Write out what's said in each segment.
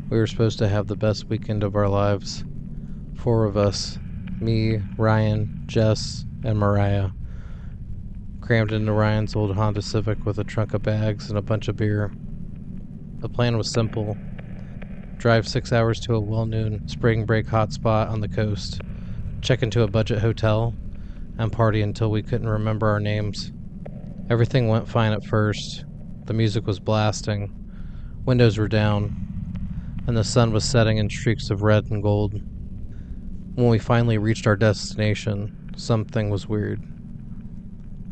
We were supposed to have the best weekend of our lives. 4 of us, me, Ryan, Jess, and Mariah, crammed into Ryan's old Honda Civic with a trunk of bags and a bunch of beer. The plan was simple. Drive 6 hours to a well-known spring break hotspot on the coast, check into a budget hotel, and party until we couldn't remember our names. Everything went fine at first. The music was blasting, windows were down, and the sun was setting in streaks of red and gold. When we finally reached our destination, something was weird.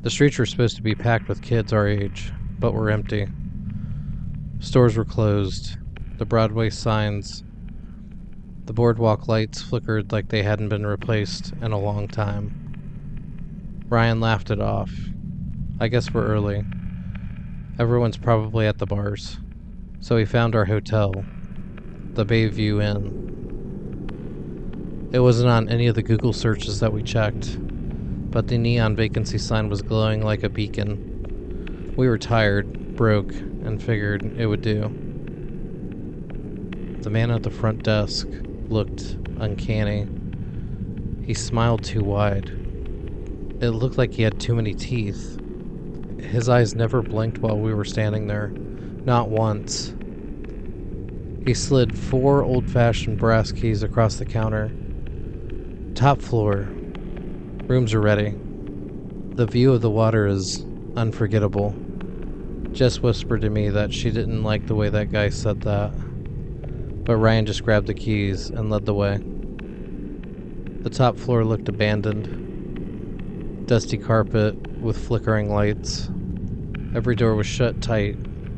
The streets were supposed to be packed with kids our age, but were empty. Stores were closed, the Broadway signs, the boardwalk lights flickered like they hadn't been replaced in a long time. Ryan laughed it off. I guess we're early. Everyone's probably at the bars. So we found our hotel, the Bayview Inn. It wasn't on any of the Google searches that we checked, but the neon vacancy sign was glowing like a beacon. We were tired, broke, and figured it would do. The man at the front desk looked uncanny. He smiled too wide. It looked like he had too many teeth. His eyes never blinked while we were standing there. Not once. He slid 4 old-fashioned brass keys across the counter. Top floor. Rooms are ready. The view of the water is unforgettable. Jess whispered to me that she didn't like the way that guy said that. But Ryan just grabbed the keys and led the way. The top floor looked abandoned. Dusty carpet with flickering lights. Every door was shut tight,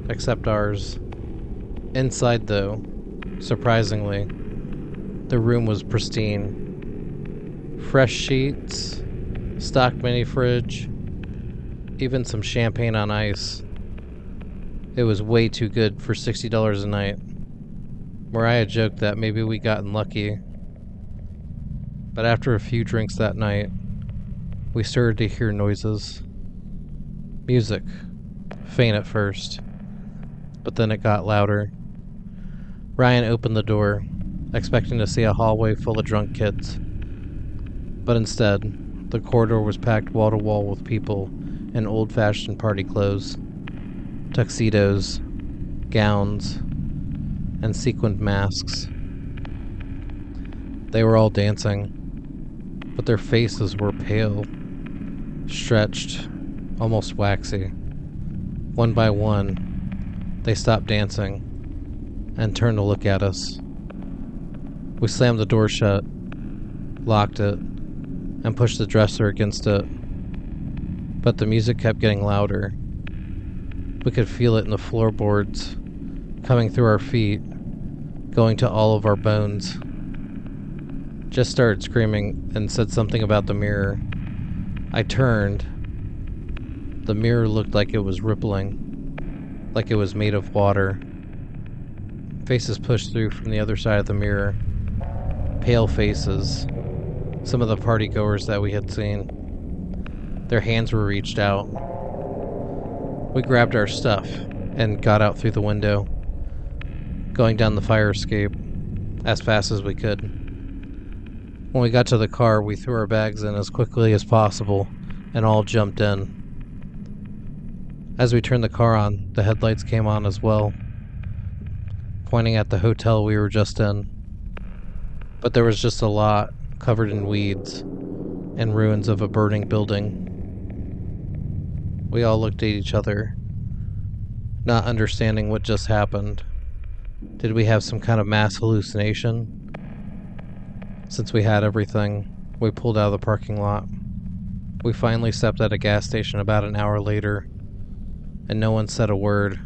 except ours. Inside, though, surprisingly, the room was pristine. Fresh sheets, stock mini fridge, even some champagne on ice. It was way too good for $60 a night. Mariah joked that maybe we gotten lucky. But after a few drinks that night, we started to hear noises. Music. Faint at first, but then it got louder. Ryan opened the door, expecting to see a hallway full of drunk kids. But instead, the corridor was packed wall to wall with people in old-fashioned party clothes. Tuxedos, gowns, and sequined masks. They were all dancing, but their faces were pale, stretched, almost waxy. One by one, they stopped dancing and turned to look at us. We slammed the door shut, locked it, and pushed the dresser against it. But the music kept getting louder. We could feel it in the floorboards, coming through our feet, going to all of our bones. Jess started screaming and said something about the mirror. I turned. The mirror looked like it was rippling, like it was made of water. Faces pushed through from the other side of the mirror. Pale faces. Some of the partygoers that we had seen. Their hands were reached out. We grabbed our stuff and got out through the window, going down the fire escape as fast as we could. When we got to the car, we threw our bags in as quickly as possible and all jumped in. As we turned the car on, the headlights came on as well, pointing at the hotel we were just in. But there was just a lot covered in weeds and ruins of a burning building. We all looked at each other, not understanding what just happened. Did we have some kind of mass hallucination? Since we had everything, we pulled out of the parking lot. We finally stopped at a gas station about an hour later, and no one said a word.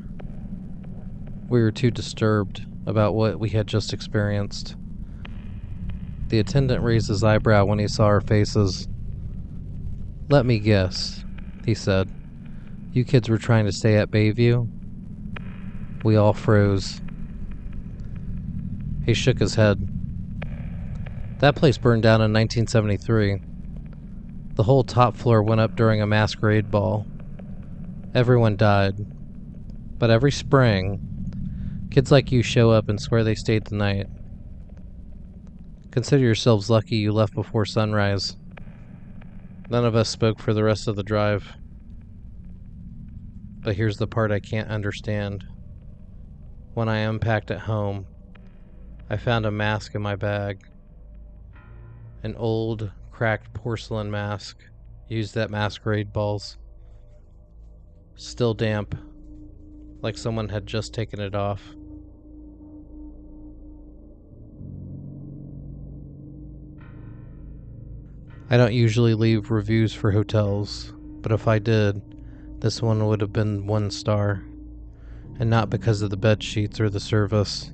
We were too disturbed about what we had just experienced. The attendant raised his eyebrow when he saw our faces. "Let me guess," he said. "You kids were trying to stay at Bayview?" We all froze. He shook his head. "That place burned down in 1973. The whole top floor went up during a masquerade ball. Everyone died. But every spring, Kids like you show up and swear they stayed the night. Consider yourselves lucky you left before sunrise. None of us spoke for the rest of the drive. But here's the part I can't understand. When I unpacked at home, I found a mask in my bag. An old, cracked porcelain mask used at masquerade balls. Still damp, like someone had just taken it off. I don't usually leave reviews for hotels, but if I did, this one would have been 1 star. And not because of the bed sheets or the service.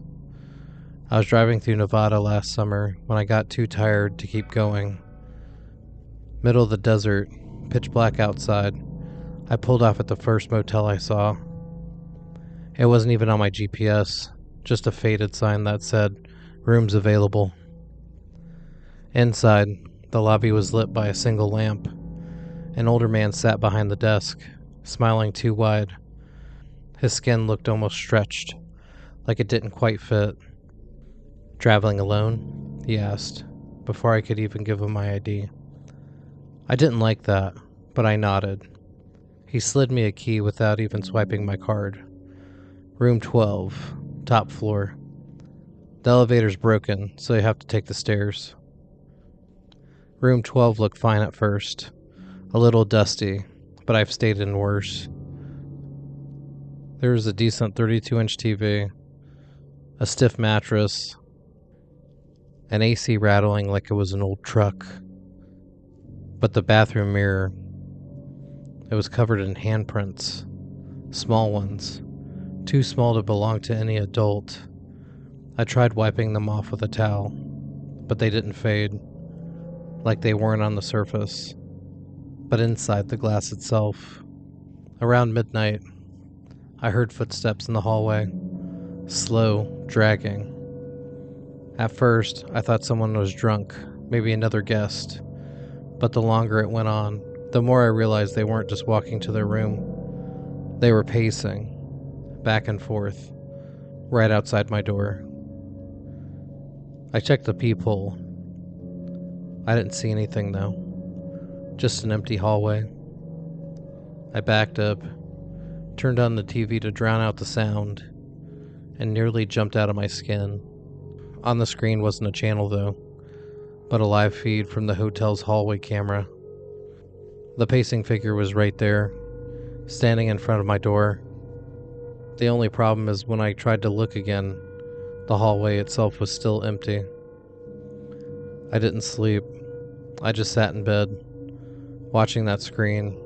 I was driving through Nevada last summer when I got too tired to keep going. Middle of the desert, pitch black outside. I pulled off at the first motel I saw. It wasn't even on my GPS, just a faded sign that said, "Rooms available." Inside, the lobby was lit by a single lamp. An older man sat behind the desk, smiling too wide. His skin looked almost stretched, like it didn't quite fit. "Traveling alone?" he asked, before I could even give him my ID. I didn't like that, but I nodded. He slid me a key without even swiping my card. "Room 12, top floor. The elevator's broken, so you have to take the stairs." Room 12 looked fine at first. A little dusty, but I've stayed in worse. There was a decent 32-inch TV, a stiff mattress, an AC rattling like it was an old truck. But the bathroom mirror, it was covered in handprints, small ones, too small to belong to any adult. I tried wiping them off with a towel, but they didn't fade, like they weren't on the surface, but inside the glass itself. Around midnight, I heard footsteps in the hallway, slow, dragging. At first, I thought someone was drunk, maybe another guest, but the longer it went on, the more I realized they weren't just walking to their room. They were pacing, back and forth, right outside my door. I checked the peephole. I didn't see anything though, just an empty hallway. I backed up, turned on the TV to drown out the sound, and nearly jumped out of my skin. On the screen wasn't a channel though, but a live feed from the hotel's hallway camera. The pacing figure was right there, standing in front of my door. The only problem is when I tried to look again, the hallway itself was still empty. I didn't sleep. I just sat in bed, watching that screen,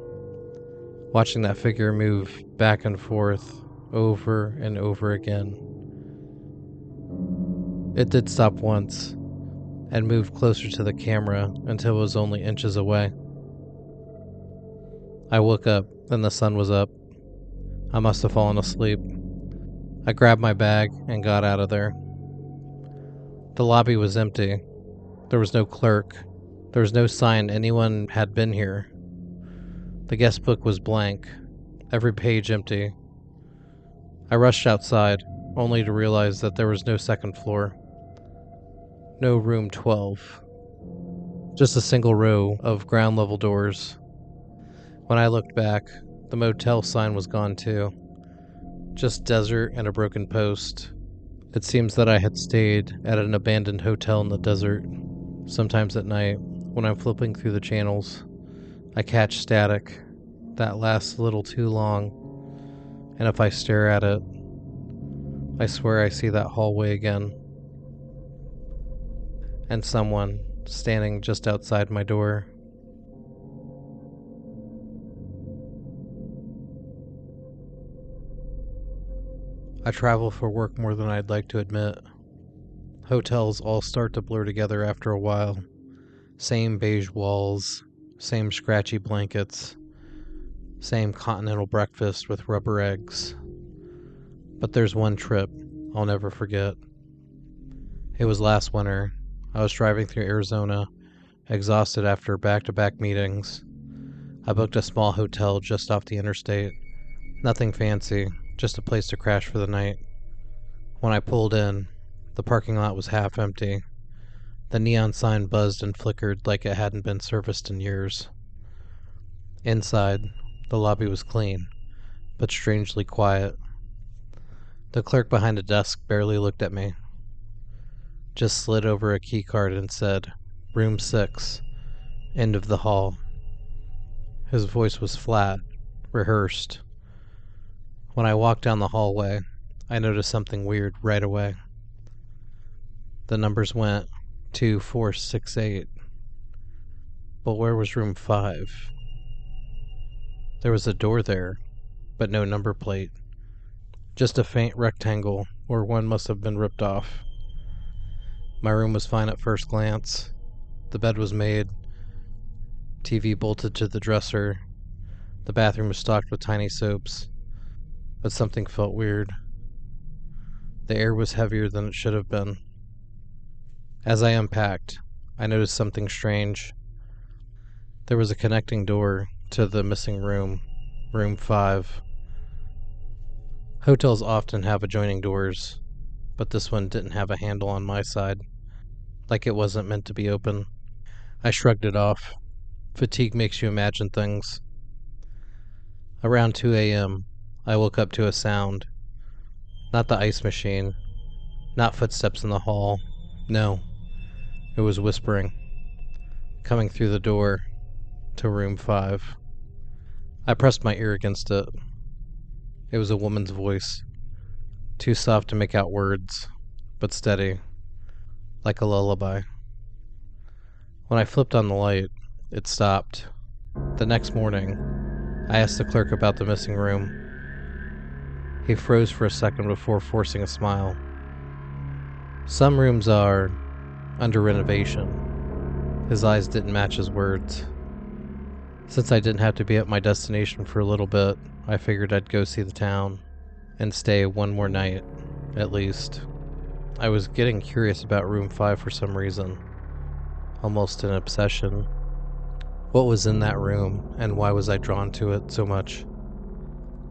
watching that figure move back and forth over and over again. It did stop once and moved closer to the camera until it was only inches away. I woke up and the sun was up. I must have fallen asleep. I grabbed my bag and got out of there. The lobby was empty. There was no clerk. There was no sign anyone had been here. The guest book was blank, every page empty. I rushed outside, only to realize that there was no second floor. No room 12. Just a single row of ground level doors. When I looked back, the motel sign was gone too. Just desert and a broken post. It seems that I had stayed at an abandoned hotel in the desert. Sometimes at night, when I'm flipping through the channels, I catch static that lasts a little too long, and if I stare at it, I swear I see that hallway again, and someone standing just outside my door. I travel for work more than I'd like to admit. Hotels all start to blur together after a while. Same beige walls, same scratchy blankets, same continental breakfast with rubber eggs. But there's one trip I'll never forget. It was last winter. I was driving through Arizona, exhausted after back-to-back meetings. I booked a small hotel just off the interstate. Nothing fancy, just a place to crash for the night. When I pulled in, the parking lot was half empty. The neon sign buzzed and flickered like it hadn't been serviced in years. Inside, the lobby was clean, but strangely quiet. The clerk behind the desk barely looked at me, just slid over a key card and said, "Room 6, end of the hall." His voice was flat, rehearsed. When I walked down the hallway, I noticed something weird right away. The numbers went 2, 4, 6, 8. But where was room 5? There was a door there, but no number plate. Just a faint rectangle where one must have been ripped off. My room was fine at first glance. The bed was made, TV bolted to the dresser. The bathroom was stocked with tiny soaps. But something felt weird. The air was heavier than it should have been. As I unpacked, I noticed something strange. There was a connecting door to the missing room, room 5. Hotels often have adjoining doors, but this one didn't have a handle on my side, like it wasn't meant to be open. I shrugged it off. Fatigue makes you imagine things. Around 2 a.m., I woke up to a sound. Not the ice machine, not footsteps in the hall. No, it was whispering, coming through the door to room 5. I pressed my ear against it. It was a woman's voice, too soft to make out words, but steady, like a lullaby. When I flipped on the light, it stopped. The next morning, I asked the clerk about the missing room. He froze for a second before forcing a smile. Some rooms are under renovation. His eyes didn't match his words. Since I didn't have to be at my destination for a little bit, I figured I'd go see the town and stay one more night, at least. I was getting curious about room 5 for some reason, almost an obsession. What was in that room, and why was I drawn to it so much?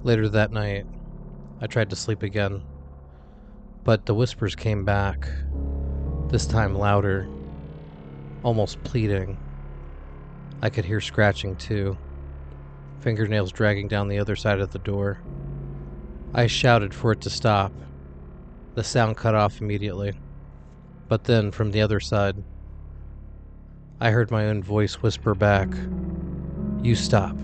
Later that night, I tried to sleep again, but the whispers came back, this time louder, almost pleading. I could hear scratching too, fingernails dragging down the other side of the door. I shouted for it to stop. The sound cut off immediately, but then from the other side, I heard my own voice whisper back, "You stop."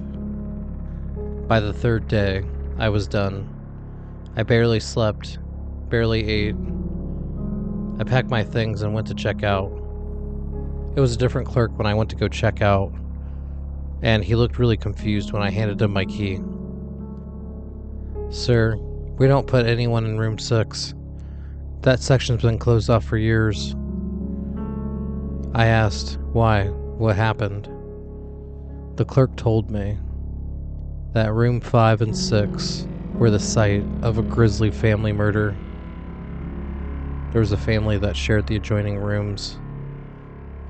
By the third day, I was done. I barely slept, barely ate. I packed my things and went to check out. It was a different clerk when I went to go check out, and he looked really confused when I handed him my key. "Sir, we don't put anyone in room 6. That section's been closed off for years." I asked, "Why? What happened?" The clerk told me that room 5 and 6 were the site of a grisly family murder. There was a family that shared the adjoining rooms,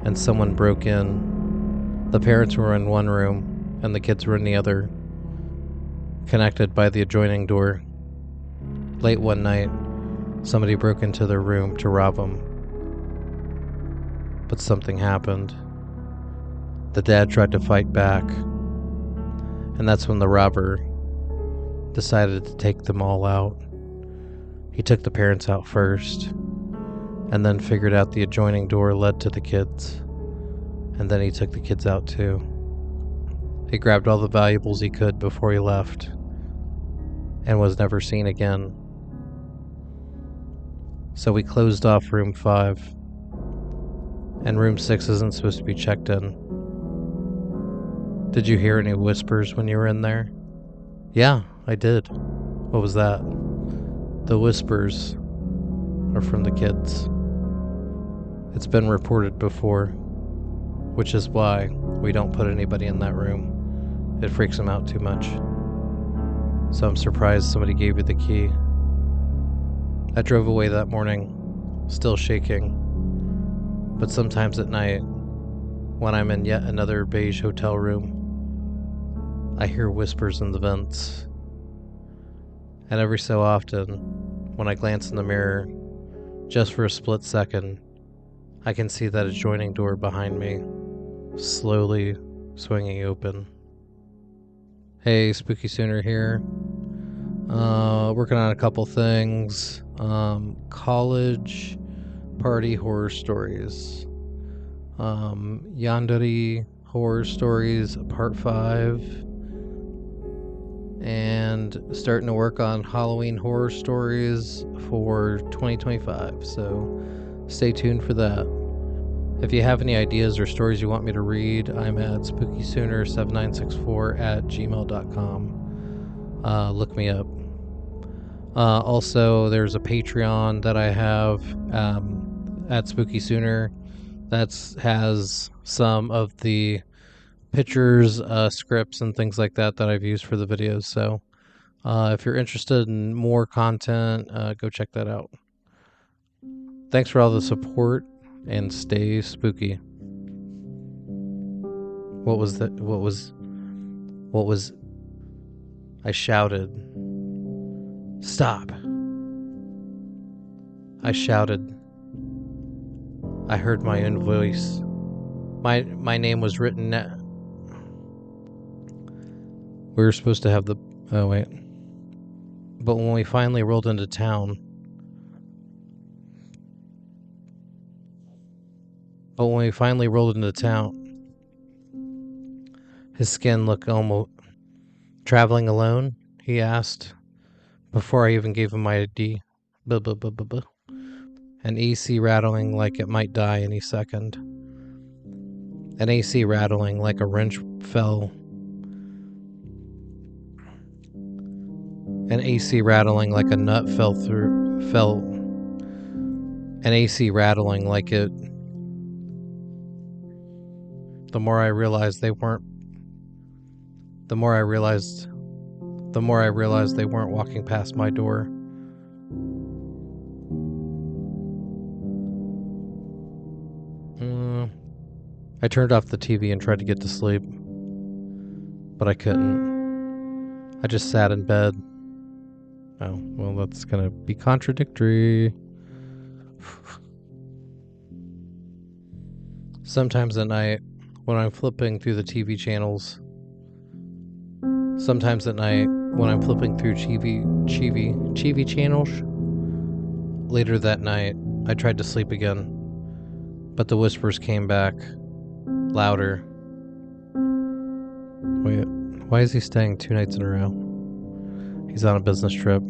and someone broke in. The parents were in one room, and the kids were in the other, connected by the adjoining door. Late one night, somebody broke into their room to rob them. But something happened. The dad tried to fight back, and that's when the robber decided to take them all out. He took the parents out first, and then figured out the adjoining door led to the kids, and then he took the kids out too. He grabbed all the valuables he could before he left, and was never seen again. So we closed off room 5, and room 6 isn't supposed to be checked in. Did you hear any whispers when you were in there? Yeah, I did. What was that? The whispers are from the kids. It's been reported before, which is why we don't put anybody in that room. It freaks them out too much. So I'm surprised somebody gave you the key. I drove away that morning, still shaking. But sometimes at night, when I'm in yet another beige hotel room, I hear whispers in the vents. And every so often, When I glance in the mirror, just for a split second, I can see that adjoining door behind me, slowly swinging open. Hey, Spooky Sooner here. Working on a couple things. College party horror stories. Yandere Horror Stories Part 5. And starting to work on Halloween horror stories for 2025. So stay tuned for that. If you have any ideas or stories you want me to read, I'm at spookysooner7964@gmail.com. Look me up. Also, there's a Patreon that I have at Spooky Sooner that has some of the pictures, scripts, and things like that I've used for the videos. So if you're interested in more content, go check that out. Thanks for all the support, and stay spooky. What was that? What was... I shouted. Stop. I shouted. I heard my own voice. My name was written... We were supposed to have the... Oh, wait. But when we finally rolled into town... his skin looked almost... Traveling alone? He asked, before I even gave him my ID. An AC rattling like it might die any second. An AC rattling like a wrench fell. An AC rattling like a nut fell. An AC rattling like it... The more I realized they weren't walking past my door. I turned off the TV and tried to get to sleep, but I couldn't. I just sat in bed. Oh, well, that's gonna be contradictory. Sometimes at night, when I'm flipping through the TV channels, TV channels, later that night, I tried to sleep again, but the whispers came back, louder. Wait, why is he staying 2 nights in a row? He's on a business trip.